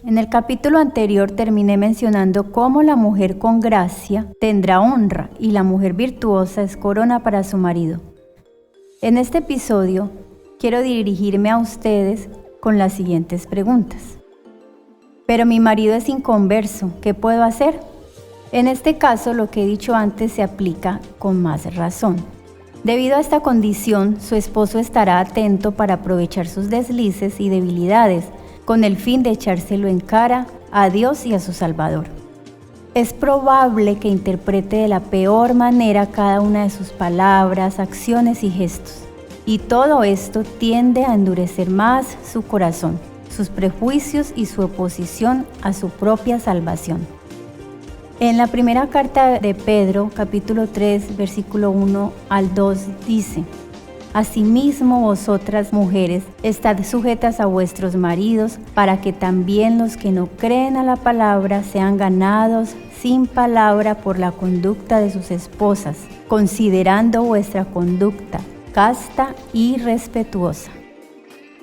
En el capítulo anterior terminé mencionando cómo la mujer con gracia tendrá honra y la mujer virtuosa es corona para su marido. En este episodio quiero dirigirme a ustedes con las siguientes preguntas. Pero mi marido es inconverso, ¿qué puedo hacer? En este caso, lo que he dicho antes se aplica con más razón. Debido a esta condición, su esposo estará atento para aprovechar sus deslices y debilidades, con el fin de echárselo en cara a Dios y a su Salvador. Es probable que interprete de la peor manera cada una de sus palabras, acciones y gestos. Y todo esto tiende a endurecer más su corazón, sus prejuicios y su oposición a su propia salvación. En la primera carta de Pedro, capítulo 3, versículo 1 al 2, dice: Asimismo vosotras mujeres, estad sujetas a vuestros maridos, para que también los que no creen a la palabra sean ganados sin palabra por la conducta de sus esposas, considerando vuestra conducta casta y respetuosa.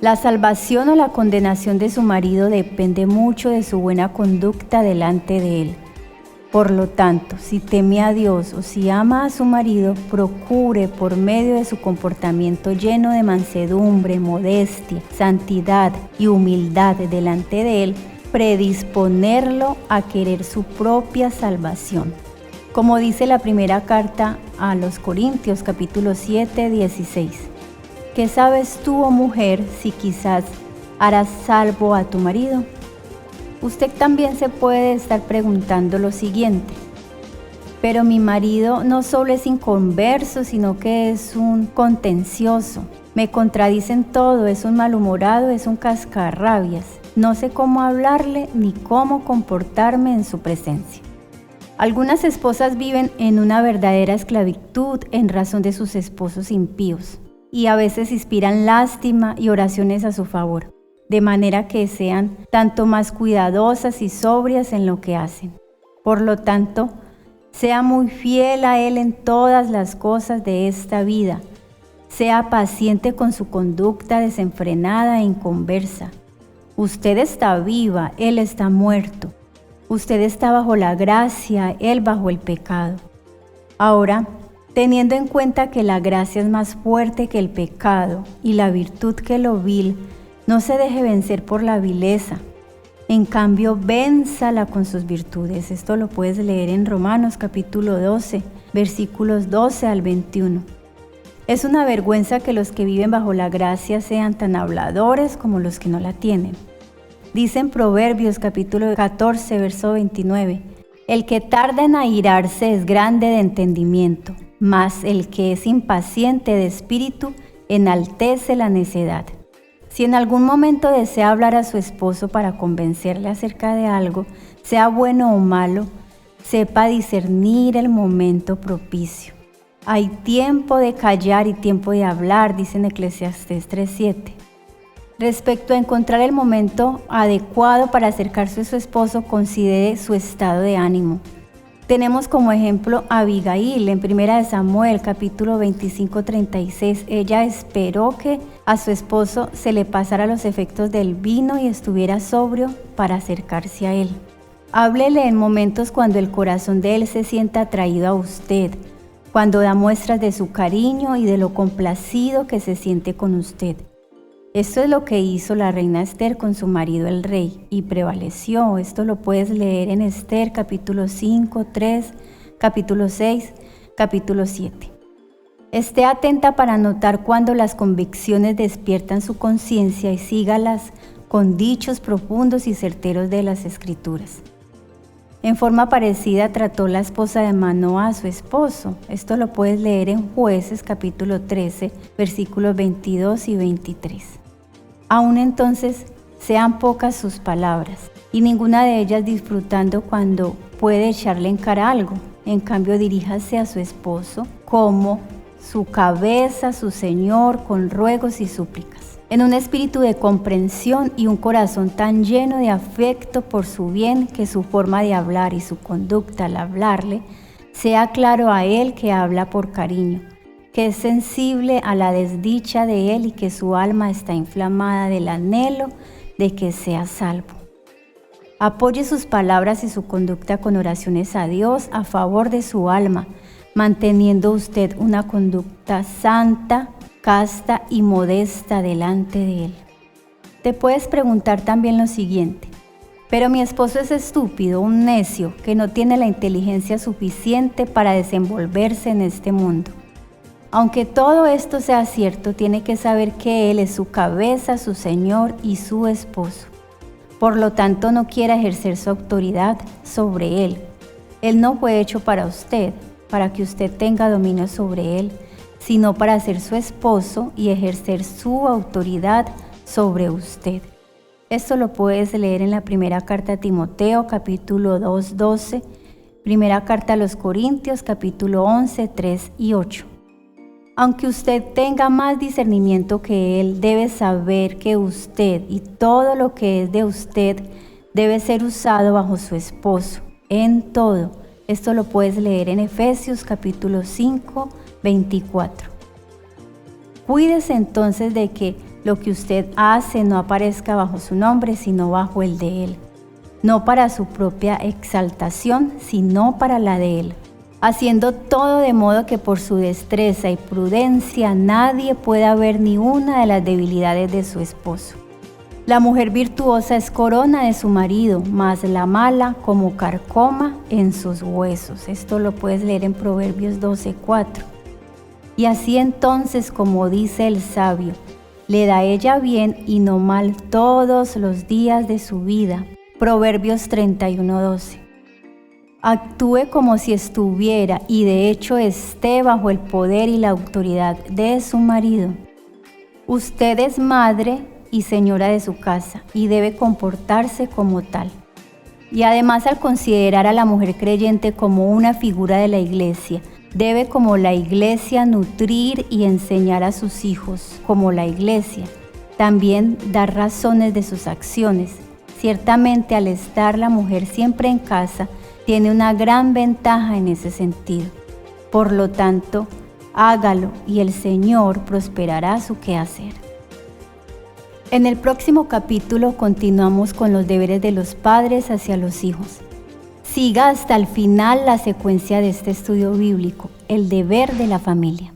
La salvación o la condenación de su marido depende mucho de su buena conducta delante de él. Por lo tanto, si teme a Dios o si ama a su marido, procure por medio de su comportamiento lleno de mansedumbre, modestia, santidad y humildad delante de él, predisponerlo a querer su propia salvación. Como dice la primera carta a los Corintios, capítulo 7, 16. ¿Qué sabes tú, oh mujer, si quizás harás salvo a tu marido? Usted también se puede estar preguntando lo siguiente: pero mi marido no solo es inconverso, sino que es un contencioso. Me contradice en todo, es un malhumorado, es un cascarrabias. No sé cómo hablarle ni cómo comportarme en su presencia. Algunas esposas viven en una verdadera esclavitud en razón de sus esposos impíos y a veces inspiran lástima y oraciones a su favor, de manera que sean tanto más cuidadosas y sobrias en lo que hacen. Por lo tanto, sea muy fiel a Él en todas las cosas de esta vida. Sea paciente con su conducta desenfrenada e inconversa. Usted está viva, Él está muerto. Usted está bajo la gracia, Él bajo el pecado. Ahora, teniendo en cuenta que la gracia es más fuerte que el pecado y la virtud que lo vil, no se deje vencer por la vileza. En cambio, vénzala con sus virtudes. Esto lo puedes leer en Romanos capítulo 12, versículos 12 al 21. Es una vergüenza que los que viven bajo la gracia sean tan habladores como los que no la tienen. Dice en Proverbios capítulo 14, verso 29, el que tarda en airarse es grande de entendimiento, mas el que es impaciente de espíritu enaltece la necedad. Si en algún momento desea hablar a su esposo para convencerle acerca de algo, sea bueno o malo, sepa discernir el momento propicio. Hay tiempo de callar y tiempo de hablar, dice en Eclesiastés 3:7. Respecto a encontrar el momento adecuado para acercarse a su esposo, considere su estado de ánimo. Tenemos como ejemplo a Abigail en 1 Samuel capítulo 25:36. Ella esperó que a su esposo se le pasara los efectos del vino y estuviera sobrio para acercarse a él. Háblele en momentos cuando el corazón de él se sienta atraído a usted, cuando da muestras de su cariño y de lo complacido que se siente con usted. Esto es lo que hizo la reina Esther con su marido el rey y prevaleció. Esto lo puedes leer en Esther capítulo 5, 3, capítulo 6, capítulo 7. Esté atenta para notar cuando las convicciones despiertan su conciencia y sígalas con dichos profundos y certeros de las Escrituras. En forma parecida trató la esposa de Manoah a su esposo. Esto lo puedes leer en Jueces capítulo 13, versículos 22 y 23. Aún entonces sean pocas sus palabras y ninguna de ellas disfrutando cuando puede echarle en cara algo. En cambio, diríjase a su esposo como su cabeza, su Señor, con ruegos y súplicas, en un espíritu de comprensión y un corazón tan lleno de afecto por su bien que su forma de hablar y su conducta al hablarle sea claro a él que habla por cariño, que es sensible a la desdicha de él y que su alma está inflamada del anhelo de que sea salvo. Apoye sus palabras y su conducta con oraciones a Dios a favor de su alma, manteniendo usted una conducta santa, casta y modesta delante de Él. Te puedes preguntar también lo siguiente: pero mi esposo es estúpido, un necio, que no tiene la inteligencia suficiente para desenvolverse en este mundo. Aunque todo esto sea cierto, tiene que saber que Él es su cabeza, su Señor y su esposo. Por lo tanto, no quiera ejercer su autoridad sobre Él. Él no fue hecho para usted, para que usted tenga dominio sobre Él, sino para ser su esposo y ejercer su autoridad sobre usted. Esto lo puedes leer en la primera carta a Timoteo, capítulo 2, 12, primera carta a los Corintios, capítulo 11, 3 y 8. Aunque usted tenga más discernimiento que Él, debe saber que usted y todo lo que es de usted debe ser usado bajo su esposo, en todo. Esto lo puedes leer en Efesios capítulo 5, 24. Cuídese entonces de que lo que usted hace no aparezca bajo su nombre, sino bajo el de Él. No para su propia exaltación, sino para la de Él. Haciendo todo de modo que por su destreza y prudencia nadie pueda ver ni una de las debilidades de su esposo. La mujer virtuosa es corona de su marido, mas la mala como carcoma en sus huesos. Esto lo puedes leer en Proverbios 12:4. Y así entonces, como dice el sabio, le da ella bien y no mal todos los días de su vida. Proverbios 31:12. Actúe como si estuviera y de hecho esté bajo el poder y la autoridad de su marido. Usted es madre y señora de su casa y debe comportarse como tal. Y además, al considerar a la mujer creyente como una figura de la iglesia, debe como la iglesia nutrir y enseñar a sus hijos como la iglesia. También dar razones de sus acciones. Ciertamente, al estar la mujer siempre en casa, tiene una gran ventaja en ese sentido. Por lo tanto, hágalo y el Señor prosperará su quehacer. En el próximo capítulo continuamos con los deberes de los padres hacia los hijos. Siga hasta el final la secuencia de este estudio bíblico, el deber de la familia.